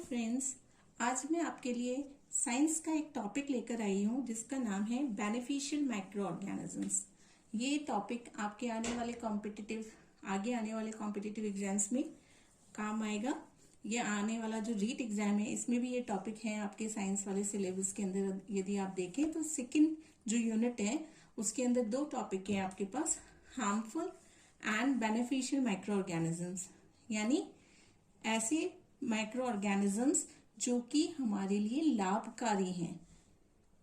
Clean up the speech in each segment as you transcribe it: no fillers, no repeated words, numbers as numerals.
Friends, आज मैं आपके लिए साइंस का एक टॉपिक लेकर आई हूँ जिसका नाम है बेनिफिशियल माइक्रो ऑर्गेनिजम्स। ये टॉपिक आपके आगे आने वाले कॉम्पिटिटिव एग्जाम्स में काम आएगा। ये आने वाला जो रीट एग्जाम है इसमें भी ये टॉपिक है आपके साइंस वाले सिलेबस के अंदर। यदि आप देखें तो सेकंड जो यूनिट है उसके अंदर दो टॉपिक है आपके पास, harmful and beneficial micro organisms, यानी ऐसे माइक्रो ऑर्गेनिजम्स जो कि हमारे लिए लाभकारी हैं।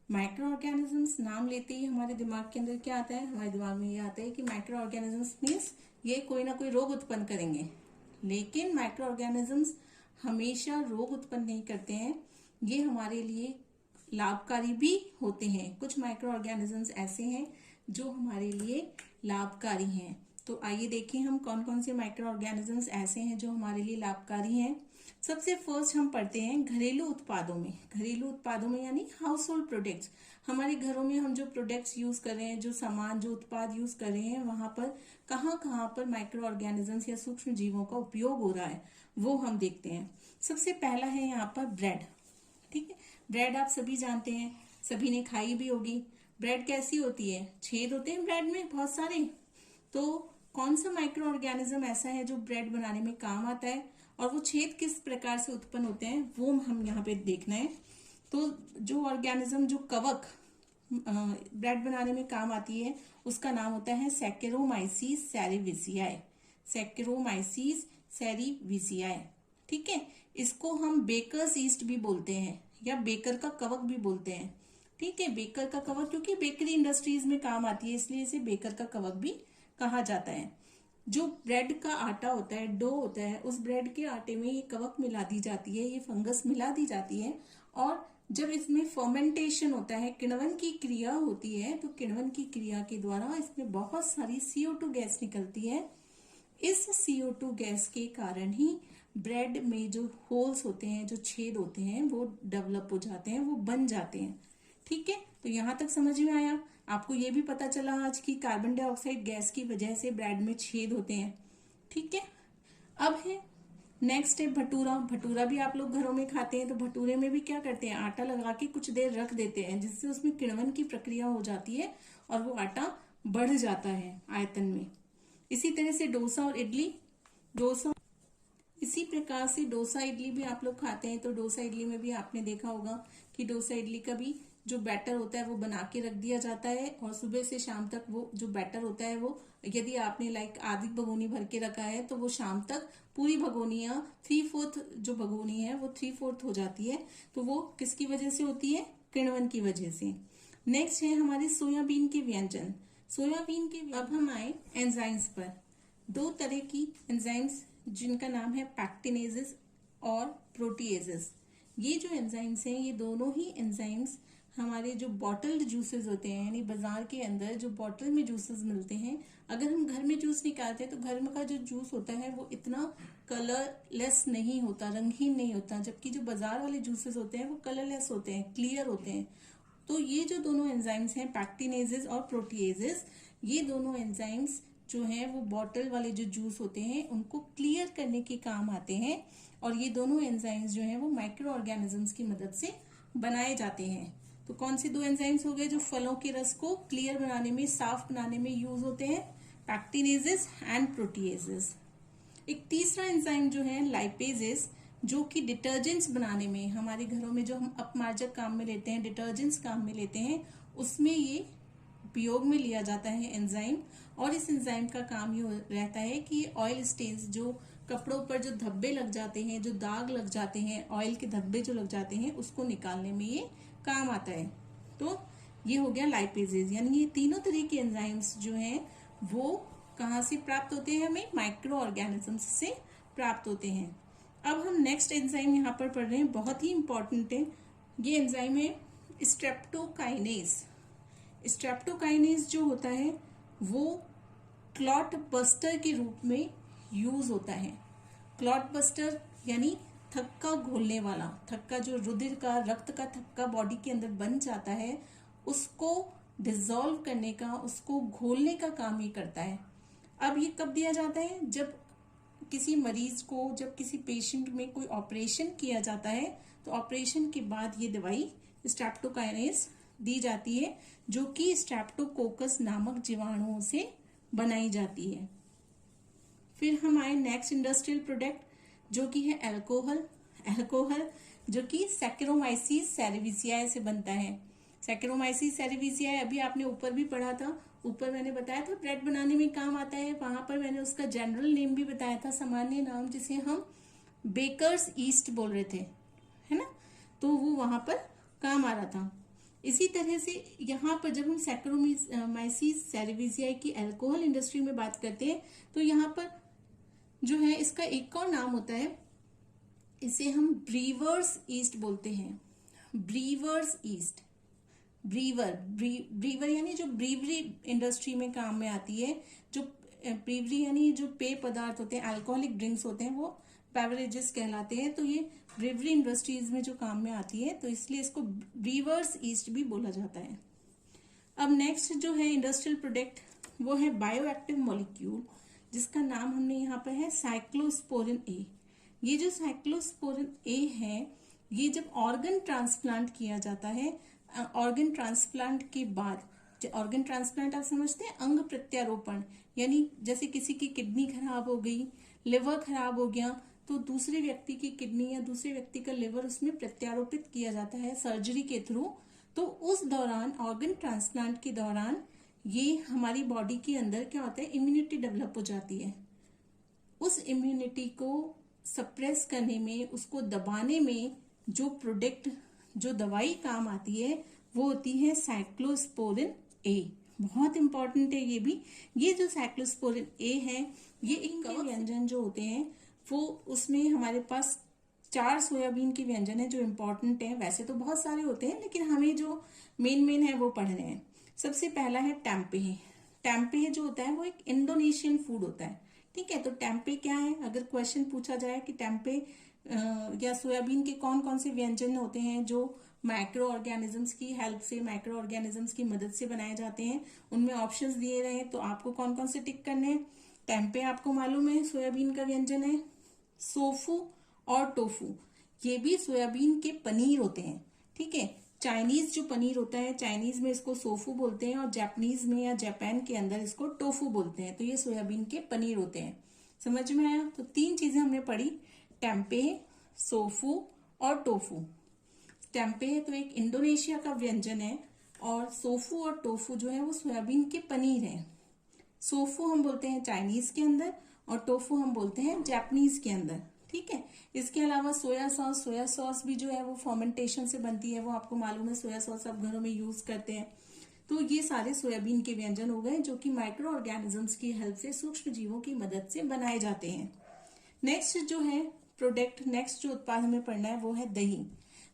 माइक्रो ऑर्गेनिजम्स नाम लेते ही हमारे दिमाग के अंदर क्या आता है? हमारे दिमाग में ये आता है कि माइक्रो ऑर्गेनिजम्स मीन्स ये कोई ना कोई रोग उत्पन्न करेंगे, लेकिन माइक्रो ऑर्गेनिजम्स हमेशा रोग उत्पन्न नहीं करते हैं। ये हमारे लिए लाभकारी भी होते हैं। कुछ माइक्रो ऑर्गेनिजम्स ऐसे हैं जो हमारे लिए लाभकारी हैं। तो आइए देखें हम कौन कौन से माइक्रो ऑर्गेनिजम्स ऐसे हैं जो हमारे लिए लाभकारी हैं। सबसे फर्स्ट हम पढ़ते हैं घरेलू उत्पादों में। घरेलू उत्पादों में यानी हाउस होल्ड प्रोडक्ट्स। हमारे घरों में हम जो प्रोडक्ट्स यूज कर रहे हैं, जो सामान, जो उत्पाद यूज कर रहे हैं, वहां पर कहाँ कहाँ पर माइक्रो ऑर्गेनिजम्स या सूक्ष्म जीवों का उपयोग हो रहा है वो हम देखते हैं। सबसे पहला है यहाँ पर ब्रेड। ठीक है, ब्रेड आप सभी जानते हैं, सभी ने खाई भी होगी। ब्रेड कैसी होती है? छेद होते हैं ब्रेड में बहुत सारे। तो कौन सा माइक्रो ऑर्गेनिज्म ऐसा है जो ब्रेड बनाने में काम आता है और वो छेद किस प्रकार से उत्पन्न होते हैं वो हम यहाँ पे देखना है। तो जो ऑर्गेनिज्म, जो कवक ब्रेड बनाने में काम आती है उसका नाम होता है सैकेरोमाइसीस सेरेविसियाe। सैकेरोमाइसीस सेरेविसियाe, ठीक है। इसको हम बेकर्स ईस्ट भी बोलते हैं या बेकर का कवक भी बोलते हैं। ठीक है, बेकर का कवक क्योंकि बेकरी इंडस्ट्रीज में काम आती है इसलिए इसे बेकर का कवक भी कहा जाता है। जो ब्रेड का आटा होता है, डो होता है, उस ब्रेड के आटे में ये कवक मिला दी जाती है, ये फंगस मिला दी जाती है और जब इसमें फर्मेंटेशन होता है, किण्वन की क्रिया होती है, तो किण्वन की क्रिया के द्वारा इसमें बहुत सारी CO2 गैस निकलती है। इस CO2 गैस के कारण ही ब्रेड में जो होल्स होते हैं, जो छेद होते हैं, वो डेवलप हो जाते हैं, वो बन जाते हैं। ठीक है, तो यहां तक समझ में आया? आपको ये भी पता चला आज की कार्बन डाइऑक्साइड गैस की वजह से ब्रेड में छेद होते हैं। ठीक है, अब है नेक्स्ट है भटूरा। भटूरा भी आप लोग घरों में खाते हैं। तो भटूरे में भी क्या करते हैं? आटा लगा के कुछ देर रख देते हैं जिससे उसमें किण्वन की प्रक्रिया हो जाती है और वो आटा बढ़ जाता है आयतन में। इसी तरह से डोसा और इडली, इसी प्रकार से डोसा इडली भी आप लोग खाते हैं। तो डोसा इडली में भी आपने देखा होगा कि डोसा इडली का भी जो बैटर होता है वो बना के रख दिया जाता है और सुबह से शाम तक वो जो बैटर होता है वो, यदि आपने आधी भगोनी भर के रखा है तो वो शाम तक पूरी भगोनिया 3/4 जो भगोनी है वो 3/4 हो जाती है। तो वो किसकी वजह से होती है? किण्वन की वजह से। नेक्स्ट है हमारे सोयाबीन के व्यंजन। सोयाबीन के अब हम आए एंजाइम्स पर। दो तरह की एंजाइम्स जिनका नाम है पैक्टिनेजेस और प्रोटीएजेस। ये जो एंजाइम्स हैं, ये दोनों ही एंजाइम्स हमारे जो बॉटल्ड जूसेस होते हैं, यानी बाजार के अंदर जो बॉटल में जूसेस मिलते हैं, अगर हम घर में जूस निकालते हैं तो घर में का जो जूस होता है वो इतना कलरलेस नहीं होता, रंगीन नहीं होता, जबकि जो बाजार वाले जूसेस होते हैं वो कलरलेस होते हैं, क्लियर होते हैं। तो ये जो दोनों एंजाइम्स हैं पैक्टिनेजेस और प्रोटीएजेस, ये दोनों एंजाइम्स जो हैं वो बॉटल वाले जो जूस होते हैं उनको क्लियर करने के काम आते हैं। और ये दोनों एंजाइम्स जो हैं वो माइक्रो ऑर्गेनिजम्स की मदद से बनाए जाते हैं। तो कौन से दो एंजाइम्स हो गए जो फलों के रस को क्लियर बनाने में, साफ बनाने में यूज होते हैं? पैक्टिनेजेस एंड प्रोटीएजेस। एक तीसरा एंजाइम जो है लाइपेजेस, जो कि डिटर्जेंट्स बनाने में, हमारे घरों में जो हम अपमार्जक काम में लेते हैं, डिटर्जेंट्स काम में लेते हैं, उसमें ये उपयोग में लिया जाता है एंजाइम। और इस एंजाइम का काम ये रहता है कि ऑयल स्टेन्स, जो कपड़ों पर जो धब्बे लग जाते हैं, जो दाग लग जाते हैं, ऑयल के धब्बे जो लग जाते हैं, उसको निकालने में ये काम आता है। तो ये हो गया लाइपेजेस, यानी ये तीनों तरह के एंजाइम्स जो हैं वो कहाँ से प्राप्त होते हैं? हमें माइक्रो ऑर्गेनिजम्स से प्राप्त होते हैं। अब हम नेक्स्ट एंजाइम यहाँ पर पढ़ रहे हैं, बहुत ही इंपॉर्टेंट है। ये एंजाइम है स्ट्रेप्टोकाइनेज। स्ट्रेप्टोकाइनेज जो होता है वो क्लॉट बस्टर के रूप में यूज होता है। क्लॉट बस्टर यानी थक्का घोलने वाला। थक्का जो रुधिर का, रक्त का थक्का बॉडी के अंदर बन जाता है, उसको डिसॉल्व करने का, उसको घोलने का काम ये करता है। अब ये कब दिया जाता है? जब किसी मरीज को, जब किसी पेशेंट में कोई ऑपरेशन किया जाता है तो ऑपरेशन के बाद ये दवाई स्ट्रेप्टोकाइनेज दी जाती है, जो कि स्ट्रेप्टोकोकस नामक जीवाणुओं से बनाई जाती है। फिर हम आए नेक्स्ट इंडस्ट्रियल प्रोडक्ट जो कि है अल्कोहल। अल्कोहल जो कि सैक्रोमाइसीस सेरेविसियाe से बनता है। सैक्रोमाइसीस सेरेविसियाe अभी आपने ऊपर भी पढ़ा था, ऊपर मैंने बताया था ब्रेड बनाने में काम आता है, वहां पर मैंने उसका जनरल नेम भी बताया था, सामान्य नाम, जिसे हम बेकर्स ईस्ट बोल रहे थे, है ना, तो वो वहां पर काम आ रहा था। इसी तरह से यहाँ पर जब हम सैक्रोमाइसीस सेरेविसियाe की अल्कोहल इंडस्ट्री में बात करते हैं तो यहाँ पर जो है इसका एक और नाम होता है, इसे हम ब्रीवर्स ईस्ट बोलते हैं। ब्रीवर्स ईस्ट, ब्रीवर यानी जो ब्रीवरी इंडस्ट्री में काम में आती है, जो ब्रीवरी यानी जो पेय पदार्थ होते हैं, अल्कोहलिक ड्रिंक्स होते हैं, वो बेवरेजेस कहलाते हैं। तो ये ब्रीवरी इंडस्ट्रीज में जो काम में आती है, तो इसलिए इसको ब्रीवर्स ईस्ट भी बोला जाता है। अब नेक्स्ट जो है इंडस्ट्रियल प्रोडक्ट वो है बायोएक्टिव मॉलिक्यूल, जिसका नाम हमने यहाँ पर है साइक्लोस्पोरिन ए। ये जो साइक्लोस्पोरिन ए है, ये जब ऑर्गन ट्रांसप्लांट किया जाता है, ऑर्गन ट्रांसप्लांट के बाद, ऑर्गन ट्रांसप्लांट आप समझते हैं, अंग प्रत्यारोपण, यानी जैसे किसी की किडनी खराब हो गई, लिवर खराब हो गया, तो दूसरे व्यक्ति की किडनी या दूसरे व्यक्ति का लिवर उसमें प्रत्यारोपित किया जाता है सर्जरी के थ्रू। तो उस दौरान, ऑर्गन ट्रांसप्लांट के दौरान, ये हमारी बॉडी के अंदर क्या होता है, इम्यूनिटी डेवलप हो जाती है। उस इम्यूनिटी को सप्रेस करने में, उसको दबाने में जो प्रोडक्ट, जो दवाई काम आती है, वो होती है साइक्लोस्पोरिन ए। बहुत इंपॉर्टेंट है ये भी। ये जो साइक्लोस्पोरिन ए है, ये इनके व्यंजन जो होते हैं वो, उसमें हमारे पास 4 सोयाबीन के व्यंजन है जो इम्पोर्टेंट है। वैसे तो बहुत सारे होते हैं, लेकिन हमें जो मेन है वो पढ़ रहे हैं। सबसे पहला है टेम्पेह। टेम्पेह जो होता है वो एक इंडोनेशियन फूड होता है, ठीक है। तो टेम्पेह क्या है, अगर क्वेश्चन पूछा जाए कि टेम्पेह या सोयाबीन के कौन कौन से व्यंजन होते हैं जो माइक्रो ऑर्गेनिजम्स की हेल्प से, माइक्रो ऑर्गेनिजम्स की मदद से बनाए जाते हैं, उनमें ऑप्शंस दिए रहे हैं, तो आपको कौन कौन से टिक करने हैं। टेम्पेह आपको मालूम है सोयाबीन का व्यंजन है। सोफू और टोफू, ये भी सोयाबीन के पनीर होते हैं, ठीक है। चाइनीज जो पनीर होता है, चाइनीज में इसको सोफू बोलते हैं, और जापानीज में या जापान के अंदर इसको टोफू बोलते हैं। तो ये सोयाबीन के पनीर होते हैं। समझ में आया? तो 3 चीजें हमने पढ़ी, टेम्पेह, सोफू और टोफू। टेम्पेह तो एक इंडोनेशिया का व्यंजन है, और सोफू और टोफू जो है वो सोयाबीन के पनीर है। सोफू हम बोलते हैं चाइनीज के अंदर, और टोफू हम बोलते हैं जापानीज के अंदर, ठीक है। इसके अलावा सोया सॉस भी जो है वो फर्मेंटेशन से बनती है, वो आपको मालूम है। सोया सॉस आप घरों में यूज करते हैं। तो ये सारे सोयाबीन के व्यंजन हो गए जो कि माइक्रो ऑर्गेनिजम्स की हेल्प से, सूक्ष्म जीवों की मदद से बनाए जाते हैं। नेक्स्ट जो है प्रोडक्ट, नेक्स्ट जो उत्पाद हमें पढ़ना है वो है दही।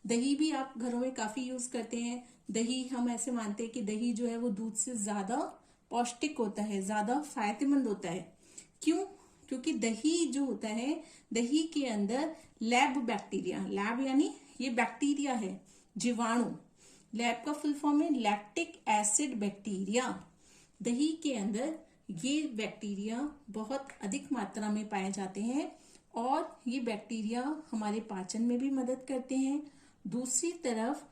दही भी आप घरों में काफी यूज करते हैं। दही हम ऐसे मानते हैं कि दही जो है वो दूध से ज्यादा पौष्टिक होता है, ज्यादा फायदेमंद होता है। क्यों? क्योंकि दही जो होता है, दही के अंदर लैब बैक्टीरिया, लैब यानी ये बैक्टीरिया है, जीवाणु, लैब का फुल फॉर्म है लैक्टिक एसिड बैक्टीरिया। दही के अंदर ये बैक्टीरिया बहुत अधिक मात्रा में पाए जाते हैं, और ये बैक्टीरिया हमारे पाचन में भी मदद करते हैं। दूसरी तरफ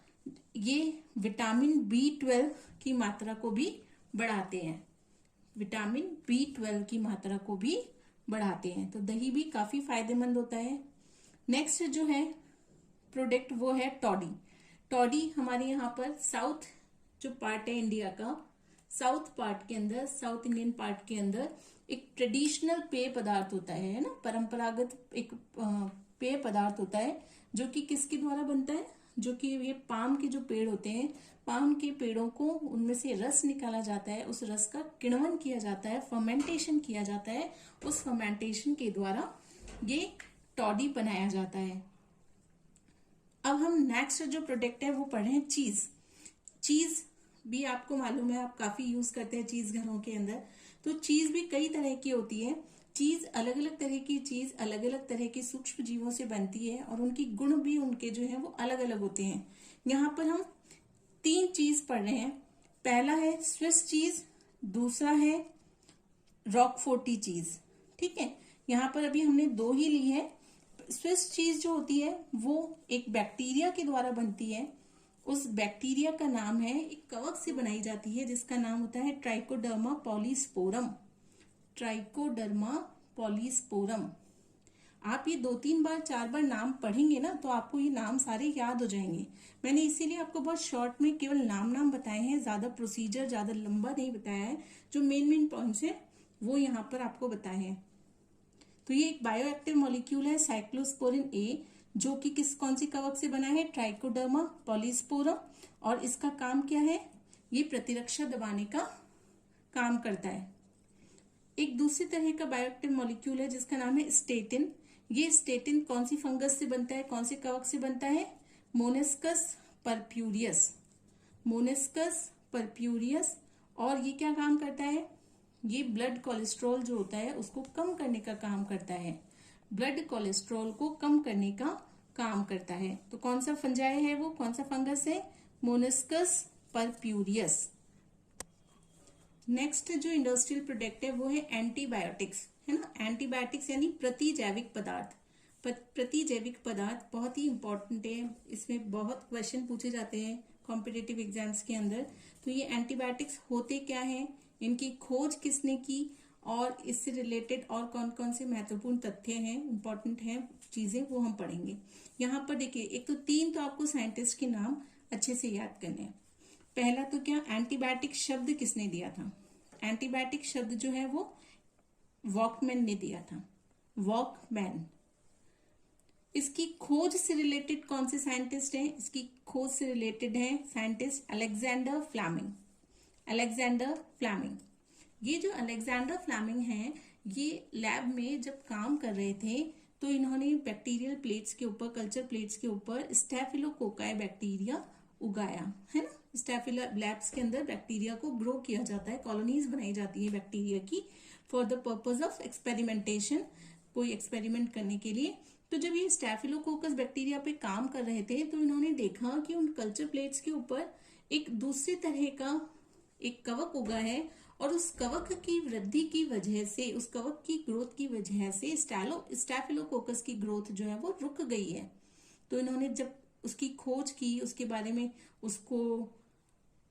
ये विटामिन B12 की मात्रा को भी बढ़ाते हैं, विटामिन B12 की मात्रा को भी बढ़ाते हैं। तो दही भी काफी फायदेमंद होता है। नेक्स्ट जो है प्रोडक्ट वो है टॉडी। टॉडी हमारे यहाँ पर साउथ जो पार्ट है इंडिया का, साउथ पार्ट के अंदर, साउथ इंडियन पार्ट के अंदर एक ट्रेडिशनल पेय पदार्थ होता है ना, परंपरागत एक पेय पदार्थ होता है, जो कि किसके द्वारा बनता है, जो कि ये पाम के जो पेड़ होते हैं, पाम के पेड़ों को, उनमें से रस निकाला जाता है, उस रस का किण्वन किया जाता है, फर्मेंटेशन किया जाता है, उस फर्मेंटेशन के द्वारा ये टॉडी बनाया जाता है। अब हम नेक्स्ट जो प्रोडक्ट है वो पढ़ रहे हैं चीज। चीज भी आपको मालूम है, आप काफी यूज करते हैं चीज घरों के अंदर। तो चीज भी कई तरह की होती है। चीज अलग अलग तरह की चीज अलग अलग तरह के सूक्ष्म जीवों से बनती है, और उनकी गुण भी उनके जो है वो अलग अलग होते हैं। यहाँ पर हम 3 चीज पढ़ रहे हैं। पहला है स्विस चीज, दूसरा है रॉकफोर्टी चीज, ठीक है। यहाँ पर अभी हमने 2 ही ली है। स्विस चीज जो होती है वो एक बैक्टीरिया के द्वारा बनती है। उस बैक्टीरिया का नाम है, एक कवक से बनाई जाती है जिसका नाम होता है ट्राइकोडर्मा पॉलीस्पोरम। Trichoderma polysporum. आप ये 2-3 बार 4 बार नाम पढ़ेंगे ना तो आपको ये नाम सारे याद हो जाएंगे। मैंने इसीलिए आपको बहुत शॉर्ट में केवल नाम बताए हैं, ज्यादा प्रोसीजर ज्यादा लंबा नहीं बताया है। जो मेन पॉइंट्स है वो यहाँ पर आपको बताए हैं। तो ये एक बायोएक्टिव मॉलिक्यूल है साइक्लोस्पोरिन ए, जो कि कौन सी कवक से बना है, ट्राइकोडर्मा पॉलीस्पोरम। और इसका काम क्या है, ये प्रतिरक्षा दबाने का काम करता है। एक दूसरी तरह का बायोएक्टिव मॉलिक्यूल है जिसका नाम है स्टेटिन। ये स्टेटिन कौन सी फंगस से बनता है, कौन से कवक से बनता है, मोनेस्कस परप्यूरियस। मोनेस्कस परप्यूरियस। और ये क्या काम करता है, ये ब्लड कोलेस्ट्रॉल जो होता है उसको कम करने का काम करता है। ब्लड कोलेस्ट्रॉल को कम करने का काम करता है। तो कौन सा फंजाई है वो, कौन सा फंगस है, मोनेस्कस परप्यूरियस। नेक्स्ट जो इंडस्ट्रियल प्रोडक्ट है वो है एंटीबायोटिक्स, है ना। एंटीबायोटिक्स यानी प्रतिजैविक पदार्थ। प्रतिजैविक पदार्थ बहुत ही इंपॉर्टेंट है, इसमें बहुत क्वेश्चन पूछे जाते हैं कॉम्पिटिटिव एग्जाम्स के अंदर। तो ये एंटीबायोटिक्स होते क्या हैं, इनकी खोज किसने की, और इससे रिलेटेड और कौन कौन से महत्वपूर्ण तथ्य हैं, इंपॉर्टेंट हैं चीजें, वो हम पढ़ेंगे। यहाँ पर देखिए, एक तो 3 तो आपको साइंटिस्ट के नाम अच्छे से याद करने हैं। पहला तो क्या, एंटीबायोटिक शब्द किसने दिया था। एंटीबायोटिक शब्द जो है वो वॉकमैन ने दिया था, वॉकमैन। इसकी खोज से रिलेटेड कौन से साइंटिस्ट हैं, इसकी खोज से रिलेटेड है scientist Alexander Fleming. Alexander Fleming, ये जो अलेक्जेंडर फ्लेमिंग हैं, ये लैब में जब काम कर रहे थे तो इन्होंने बैक्टीरियल प्लेट्स के ऊपर, कल्चर प्लेट्स के ऊपर स्टेफिलोकोकाई बैक्टीरिया उगाया, है ना। स्टेफिलो लैब्स के अंदर बैक्टीरिया को ग्रो किया जाता है, कॉलोनीज बनाई जाती है बैक्टीरिया की for the purpose of experimentation, कोई एक्सपेरिमेंट करने के लिए। तो जब ये स्टेफिलोकोकस बैक्टीरिया पे काम कर रहे थे तो इन्होंने देखा कि उन कल्चर प्लेट्स के ऊपर एक दूसरी तरह का एक कवक उगा है, और उस कवक की वृद्धि की वजह से, उस कवक की ग्रोथ की वजह से स्टेफिलोकोकस की ग्रोथ जो है वो रुक गई है। तो इन्होंने जब उसकी खोज की, उसके बारे में उसको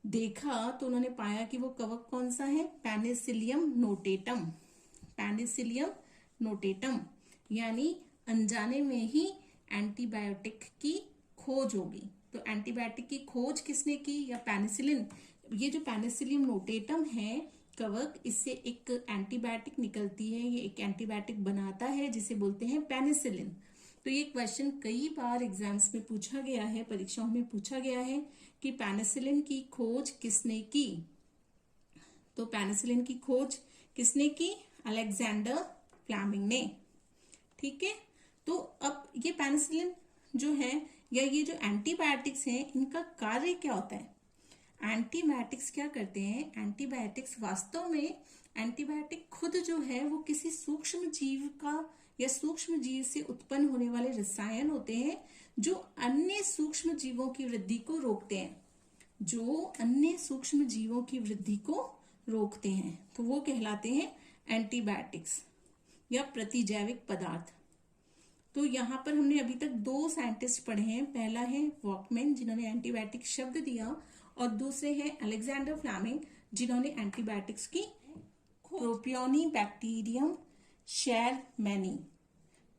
देखा, तो उन्होंने पाया कि वो कवक कौन सा है, पेनिसिलियम नोटेटम। पेनिसिलियम नोटेटम, यानी अनजाने में ही एंटीबायोटिक की खोज होगी। तो एंटीबायोटिक की खोज किसने की, या पेनिसिलिन। ये जो पेनिसिलियम नोटेटम है कवक, इससे एक एंटीबायोटिक निकलती है, ये एक एंटीबायोटिक बनाता है जिसे बोलते हैं पेनिसिलिन। तो ये क्वेश्चन कई बार एग्जाम्स में पूछा गया है, परीक्षाओं में पूछा गया है कि पेनिसिलिन की खोज किसने की। तो पेनिसिलिन की खोज किसने की, अलेक्जेंडर फ्लेमिंग ने। ठीक है, तो अब ये पेनिसिलिन जो है, या ये जो एंटीबायोटिक्स हैं, इनका कार्य क्या होता है। एंटीबायोटिक्स क्या करते हैं, एंटीबायोटिक्स वास्तव में, एंटीबायोटिक खुद जो है वो किसी सूक्ष्म जीव का या सूक्ष्म जीव से उत्पन्न होने वाले रसायन होते हैं जो अन्य सूक्ष्म जीवों की वृद्धि को रोकते हैं, जो अन्य सूक्ष्म जीवों की वृद्धि को रोकते हैं। तो वो कहलाते हैं एंटीबायोटिक्स या प्रतिजैविक पदार्थ। तो यहाँ पर हमने अभी तक 2 साइंटिस्ट पढ़े हैं। पहला है वॉकमैन जिन्होंने एंटीबायोटिक शब्द दिया, और दूसरे हैं अलेक्जेंडर फ्लेमिंग जिन्होंने एंटीबायोटिक्स की प्रोपियोनिबैक्टीरियम शेरमैनी।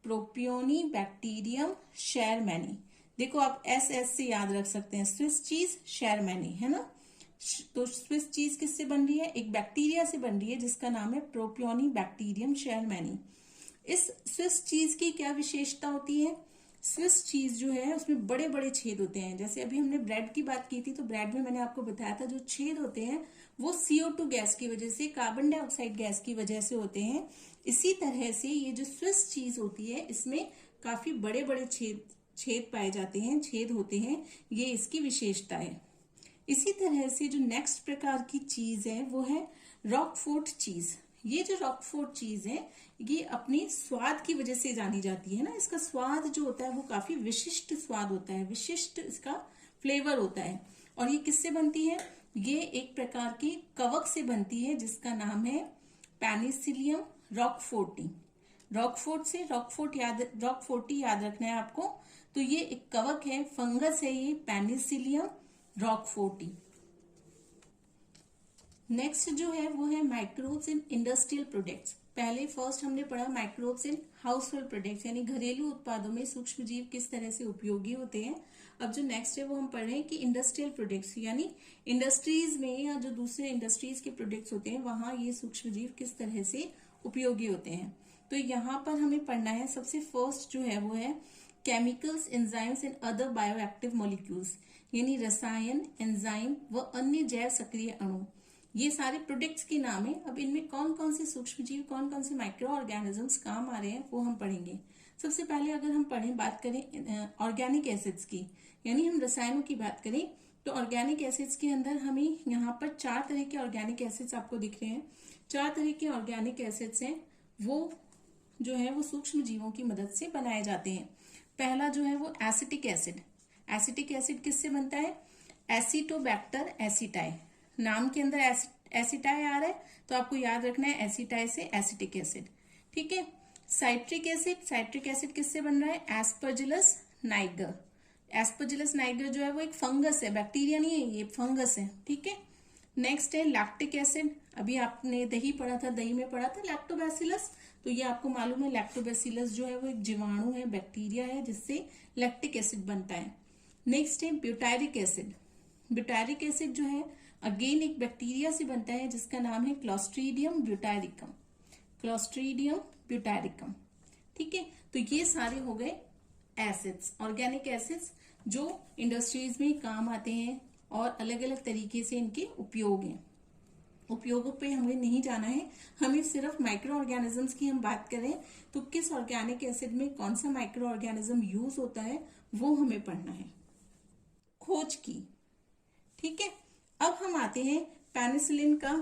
प्रोपियोनिबैक्टीरियम शेरमैनी, देखो आप एस से याद रख सकते हैं, स्विस चीज शेरमैनी, है ना। तो स्विस चीज किससे बन रही है, एक बैक्टीरिया से बन रही है जिसका नाम है प्रोपियोनिबैक्टीरियम शेरमैनी। इस स्विस चीज की क्या विशेषता होती है, स्विस चीज जो है उसमें बड़े बड़े छेद होते हैं। जैसे अभी हमने ब्रेड की बात की थी, तो ब्रेड में मैंने आपको बताया था जो छेद होते हैं वो CO2 गैस की वजह से, कार्बन डाइऑक्साइड गैस की वजह से होते हैं। इसी तरह से ये जो स्विस चीज होती है इसमें काफी बड़े बड़े छेद पाए जाते हैं, छेद होते हैं, ये इसकी विशेषता है। इसी तरह से जो नेक्स्ट प्रकार की चीज है वो है रॉकफोर्ट चीज। ये जो रॉकफोर्ट चीज है ये अपने स्वाद की वजह से जानी जाती है ना। इसका स्वाद जो होता है वो काफी विशिष्ट स्वाद होता है, विशिष्ट इसका फ्लेवर होता है। और ये किससे बनती है, ये एक प्रकार की कवक से बनती है जिसका नाम है पेनिसिलियम रॉकफोर्टी। रॉकफोर्ट याद रखना है आपको। तो ये एक कवक है, फंगस है ये, पेनिसिलियम रॉकफोर्टी। नेक्स्ट जो है वो है माइक्रोब्स इन इंडस्ट्रियल प्रोडक्ट्स। पहले फर्स्ट हमने पढ़ा microbes in house hold products, यानी घरेलू उत्पादों में सूक्ष्म जीव किस तरह से उपयोगी होते हैं। अब जो नेक्स्ट है वो हम पढ़ रहे हैं कि इंडस्ट्रियल प्रोडक्ट्स, यानी इंडस्ट्रीज में या जो दूसरे इंडस्ट्रीज के प्रोडक्ट्स होते हैं वहां ये सूक्ष्म जीव किस तरह से उपयोगी होते हैं। तो यहाँ पर हमें पढ़ना है, सबसे फर्स्ट जो है वो है chemicals, enzymes and other bioactive molecules, यानी रसायन, एंजाइम व अन्य जैव सक्रिय अणु। ये सारे प्रोडक्ट्स के नाम है। अब इनमें कौन कौन से सूक्ष्म जीव, कौन कौन से माइक्रो ऑर्गेनिजम्स काम आ रहे हैं वो हम पढ़ेंगे। सबसे पहले अगर हम बात करें ऑर्गेनिक एसिड्स की, यानी हम रसायनों की बात करें, तो ऑर्गेनिक एसिड्स के अंदर हमें यहाँ पर 4 तरह के ऑर्गेनिक एसिड्स आपको दिख रहे हैं। 4 तरह के ऑर्गेनिक एसिड्स हैं, वो जो है वो सूक्ष्म जीवों की मदद से बनाए जाते हैं। पहला जो है वो एसिटिक एसिड। एसिटिक एसिड किससे बनता है? एसिटोबैक्टर एसिटाई, नाम के अंदर एसिटाई आ रहा है तो आपको याद रखना है एसिटाई से एसिटिक एसिड। ठीक है। साइट्रिक एसिड, साइट्रिक एसिड किससे बन रहा है? Aspergillus Niger. एस्परजिलस नाइगर जो है वो एक फंगस है, बैक्टीरिया नहीं है, ये फंगस है। ठीक है। नेक्स्ट है लैक्टिक एसिड। अभी आपने दही पढ़ा था, दही में पढ़ा था लैक्टोबैसिलस, तो ये आपको मालूम है लैक्टोबैसिलस जो है वो एक जीवाणु है, बैक्टीरिया है, जिससे लैक्टिक एसिड बनता है। नेक्स्ट है ब्यूटायरिक एसिड। ब्यूटायरिक एसिड जो है अगेन एक बैक्टीरिया से बनता है जिसका नाम है क्लोस्ट्रीडियम ब्यूटायरिकम। क्लोस्ट्रीडियम ब्यूटायरिकम। ठीक है। तो ये सारे हो गए एसिड्स, ऑर्गेनिक एसिड्स, जो इंडस्ट्रीज में काम आते हैं और अलग अलग तरीके से इनके उपयोग हैं। उपयोगों पे हमें नहीं जाना है, हमें सिर्फ माइक्रो ऑर्गेनिजम्स की हम बात करें तो किस ऑर्गेनिक एसिड में कौन सा माइक्रो ऑर्गेनिज्म यूज होता है वो हमें पढ़ना है। खोज की। ठीक है। अब हम आते हैं पेनिसिलिन का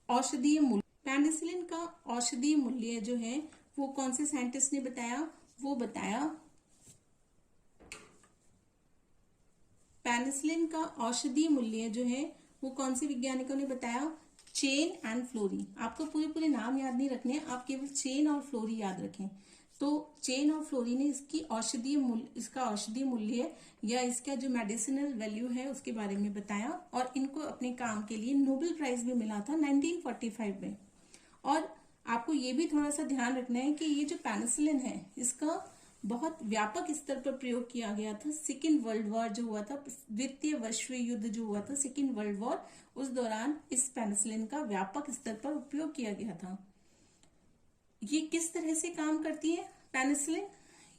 औषधीय मूल्य। पेनिसिलिन का औषधीय मूल्य जो है वो कौन से साइंटिस्ट ने बताया? वो बताया पेनिसिलिन का औषधीय मूल्य जो है वो कौन से वैज्ञानिकों ने बताया? Chain and Florey. आपको पूरे नाम याद नहीं रखने, आप केवल चेन और फ्लोरी याद रखें। तो चेन और फ्लोरी ने इसका औषधीय मूल्य या इसका जो मेडिसिनल वैल्यू है उसके बारे में बताया, और इनको अपने काम के लिए नोबेल प्राइज भी मिला था 1945 में। और आपको ये भी थोड़ा सा ध्यान रखना है कि ये जो पेनिसिलिन है इसका बहुत व्यापक स्तर पर प्रयोग किया गया था। सेकेंड वर्ल्ड वॉर जो हुआ था, द्वितीय विश्व युद्ध जो हुआ था, सेकेंड वर्ल्ड वॉर, उस दौरान इस पेनिसिलिन का व्यापक स्तर पर उपयोग किया गया था। ये किस तरह से काम करती है पेनिसिलिन?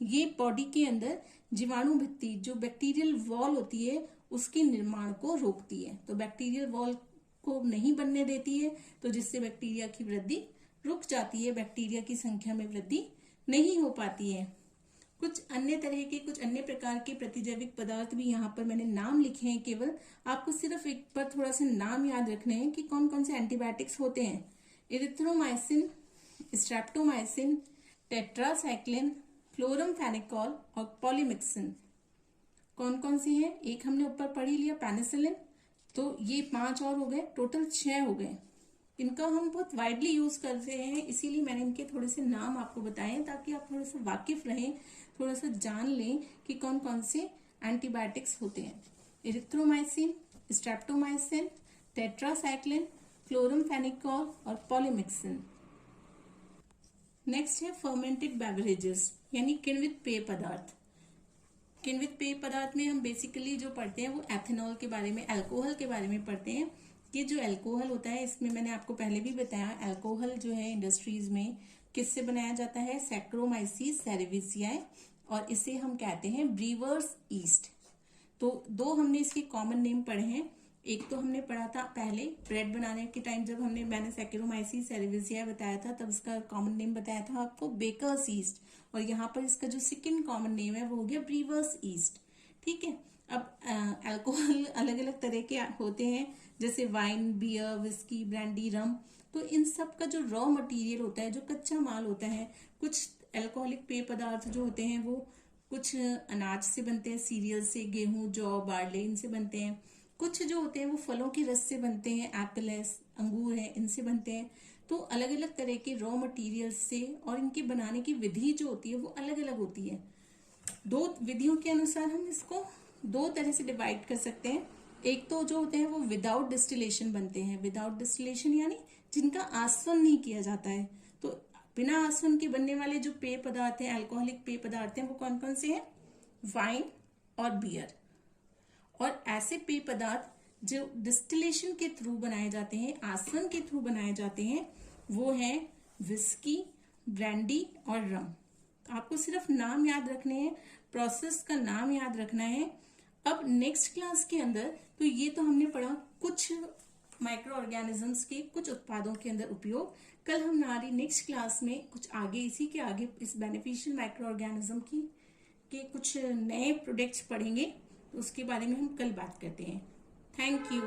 ये बॉडी के अंदर जीवाणु भित्ति जो बैक्टीरियल वॉल होती है उसके निर्माण को रोकती है। तो बैक्टीरियल वॉल को नहीं बनने देती है, तो जिससे बैक्टीरिया की वृद्धि रुक जाती है, बैक्टीरिया की संख्या में वृद्धि नहीं हो पाती है। कुछ अन्य प्रकार के प्रतिजैविक पदार्थ भी यहाँ पर मैंने नाम लिखे हैं, केवल आपको सिर्फ एक बार थोड़ा सा नाम याद रखने हैं कि कौन कौन से एंटीबायोटिक्स होते हैं। इरिथ्रोमाइसिन, स्ट्रेप्टोमाइसिन, टेट्रासाइक्लिन, क्लोरमफेनिकोल और पॉलीमिक्सिन। कौन कौन से हैं? एक हमने ऊपर पढ़ ही लिया पेनिसिलिन, तो ये 5 और हो गए, टोटल 6 हो गए। इनका हम बहुत वाइडली यूज करते हैं, इसीलिए मैंने इनके थोड़े से नाम आपको बताए ताकि आप थोड़ा सा वाकिफ रहें, थोड़ा सा जान लें कि कौन कौन से एंटीबायोटिक्स होते हैं। इरिथ्रोमाइसिन, स्ट्रेप्टोमाइसिन, टेट्रासाइक्लिन, क्लोरमफेनिकोल और पॉलीमिक्सिन। नेक्स्ट है फर्मेंटेड बेवरेजेस, यानी किण्वित पेय पदार्थ। किण्वित पेय पदार्थ में हम बेसिकली जो पढ़ते हैं वो एथेनॉल के बारे में, अल्कोहल के बारे में पढ़ते हैं। ये जो अल्कोहल होता है इसमें मैंने आपको पहले भी बताया, अल्कोहल जो है इंडस्ट्रीज में किससे बनाया जाता है? सैक्रोमाइसीस सेरेविसियाई, और इसे हम कहते हैं ब्रीवर्स ईस्ट। तो 2 हमने इसके कॉमन नेम पढ़े हैं। एक तो हमने पढ़ा था पहले ब्रेड बनाने के टाइम, जब मैंने सैक्रोमाइसीस सेरेविसियाई बताया था तब इसका कॉमन नेम बताया था आपको बेकर्स ईस्ट, और यहाँ पर इसका जो सेकंड कॉमन नेम है वो हो गया ब्रीवर्स ईस्ट। ठीक है। अब अल्कोहल अलग अलग तरह के होते हैं, जैसे वाइन, बियर, विस्की, ब्रांडी, रम। तो इन सब का जो रॉ मटेरियल होता है, जो कच्चा माल होता है, कुछ अल्कोहलिक पेय पदार्थ जो होते हैं वो कुछ अनाज से बनते हैं, सीरियल से, गेहूं, जौ, बार्ले, इनसे बनते हैं। कुछ जो होते हैं वो फलों के रस से बनते हैं, एप्पल है, अंगूर है, इनसे बनते हैं। तो अलग अलग तरह के रॉ मटेरियल्स से और इनके बनाने की विधि जो होती है वो अलग अलग होती है। दो विधियों के अनुसार हम इसको दो तरह से डिवाइड कर सकते हैं। एक तो जो होते हैं वो विदाउट डिस्टिलेशन बनते हैं, विदाउट डिस्टिलेशन यानी जिनका आसवन नहीं किया जाता है। तो बिना आसवन के बनने वाले जो पेय पदार्थ हैं, अल्कोहलिक पेय पदार्थ हैं, वो कौन कौन से हैं? वाइन और बियर। और ऐसे पेय पदार्थ जो डिस्टिलेशन के थ्रू बनाए जाते हैं, आसवन के थ्रू बनाए जाते हैं, वो है विस्की, ब्रांडी और रम। आपको सिर्फ नाम याद रखने हैं, प्रोसेस का नाम याद रखना है। अब नेक्स्ट क्लास के अंदर तो ये तो हमने पढ़ा कुछ माइक्रो ऑर्गेनिजम्स के कुछ उत्पादों के अंदर उपयोग। कल हम हमारी नेक्स्ट क्लास में कुछ आगे इसी के आगे इस बेनिफिशियल माइक्रो ऑर्गेनिज्म के कुछ नए प्रोडक्ट्स पढ़ेंगे, तो उसके बारे में हम कल बात करते हैं। Thank you.